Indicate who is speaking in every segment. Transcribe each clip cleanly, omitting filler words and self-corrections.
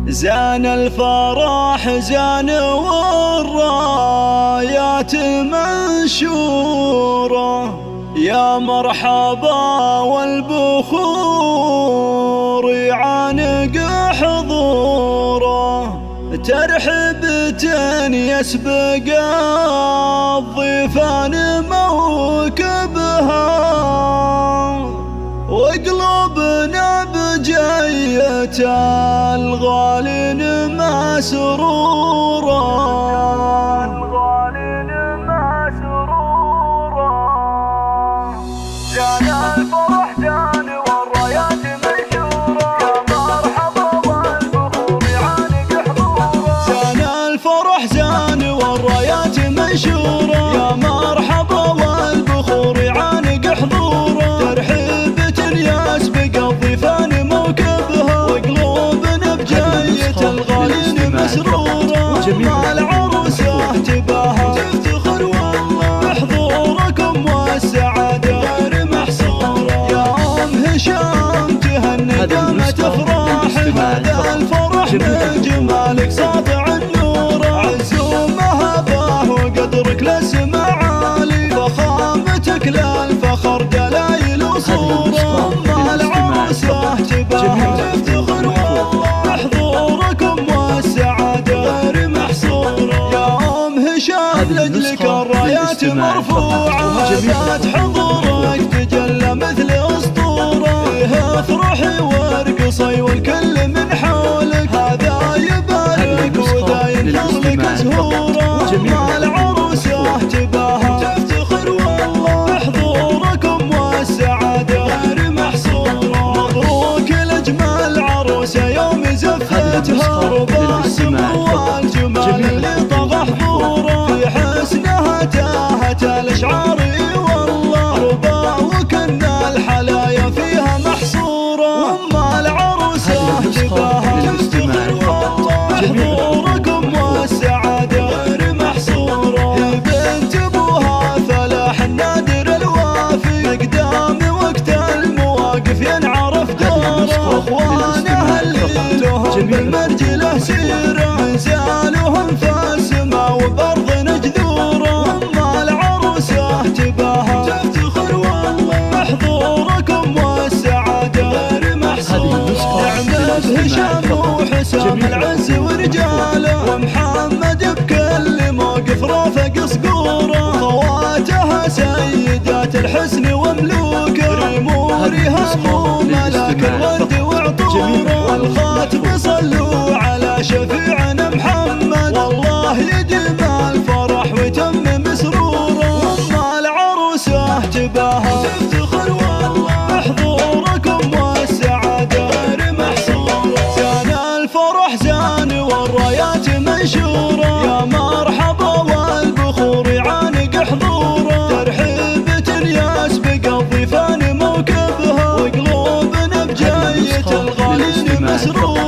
Speaker 1: زان الفرح زان والرايات منشورة، يا مرحبا والبخور يعانق حضوره، ترحبة يسبق الضيفان موكبها، وقلوبنا بجية الغالين مسرورة. زان الفرح زان والرايات منشورة، يا مرحبا والبخور يعانق حضوره. زان الفرح زان والرايات منشورة، يا مرحبا والبخور يعانق حضوره، ترحيبة يسبق الضيفان موكبها، وقلوبنا بجاية الغالين مسرورة. مع العروسة تباهى تفتخر والله بحضوركم والسعادة غير محصورة، يا أم هشام تهنى دامت أفراح، هذا الفرح من جمالك ساطع النور، عز ومهبة وقدرك للسما عالي، فخامتك للفخر دلايل وصورة. مع العروسة تباهى تفتخر والله بحضوركم والسعادة غير محصورة، يا أم هشام لجلك الرايات مرفوعة، ذات حضورك تجلى مثل أسطورة، فيها افرحي وارقصي والكل من حولك، هذا يبارك وذا ينثر لك زهورة. مع العروسة تباهى تفتخر والله بحضوركم والسعادة غير محصورة، مبروك لأجمل عروسة يوم زفتها، رباسم والجمال اللي طغى حضوره، في حسنها تاهت الأشعار والله، ربا وكن الحلايا فيها محصورة. مع العروسة تباهى تفتخر والله بحضوركم والسعادة غير محصورة، بنت ابوها فلاح النادر الوافي، مقدام وقت المواقف ينعرف دوره، اخوانها اللي لهم بالمرجله سيره، انزالهم في السما وبارضنا جذوره. مع العروسه تباهى تفتخر والله بحضوركم والسعاده غير محصوره، نعم بهشام وحسام العز ورجاله، ومحمد بكل موقف رافق صقوره، خواتها سيدات الحسن وملوكه، رمورها ملاك الورد وعطوره، والخاتم صلوا على شفيعنا محمد، والله يديم الفرح ويتمم سروره. مع العروسه تباهى تفتخر والله بحضوركم والسعاده غير محصوره، زان الفرح زان والرايات منشوره، يا مرحبا والبخور يعانق حضوره، ترحيبة يسبق الضيفان موكبها، وقلوبنا بجاية الغالين مسرورة.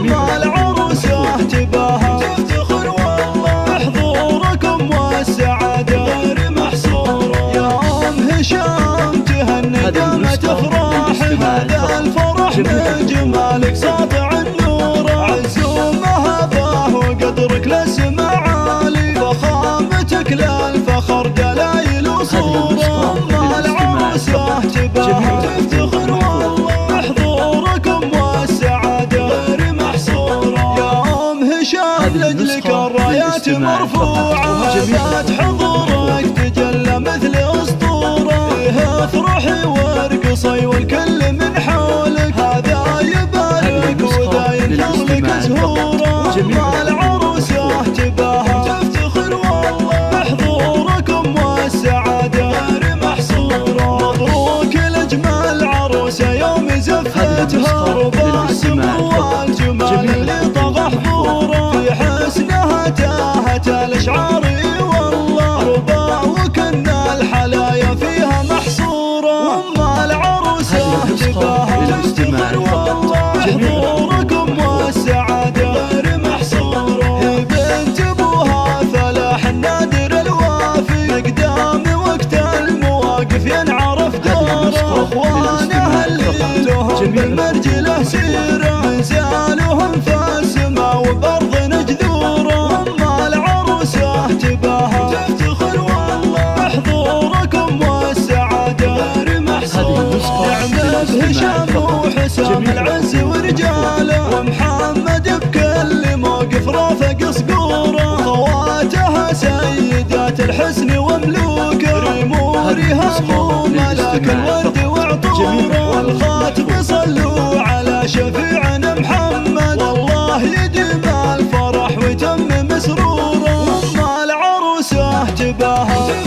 Speaker 1: مع العروسة تباهى تفتخر والله بحضوركم والسعادة غير محصورة، يا أم هشام تهنى دامت أفراح، هذا الفرح من جمالك ساطع النور، عز ومهبة وقدرك للسما عالي، فخامتك للفخر دلايل وصورة. مع العروسة تباهى تفتخر والله بحضوركم والسعادة غير محصورة، يا أم هشام لجلك الرايات مرفوعة، ذات حضورك تجلى مثل أسطورة، فيها افرحي وارقصي والكل من حولك، هذا يبارك وذا ينثر لك زهورة. مع العروسة تباهى تفتخر والله بحضوركم والسعادة غير محصورة، مبروك لأجمل عروسة يوم زفتها، رباسم والجمال اللي طغى حضوره، في حسنها تاهت الأشعار والله، ربا وكن الحلايا فيها محصورة. مع العروسة تباهى تفتخر والله بحضوركم والسعادة غير محصورة، بنت ابوها فلاح النادر الوافي، مقدام وقت المواقف ينعرف دوره، اخوانها اللي لهم بالمرجله سيره، انزالهم فاسد هشام وحسام العز ورجاله، ومحمد بكل موقف رافق صقوره، خواتها سيدات الحسن وملوكه، رمورها مو ملاك الورد وعطوره، والخاتم صلوا على شفيعنا محمد، والله يديم الفرح ويتمم سروره، وام العروسه تباهى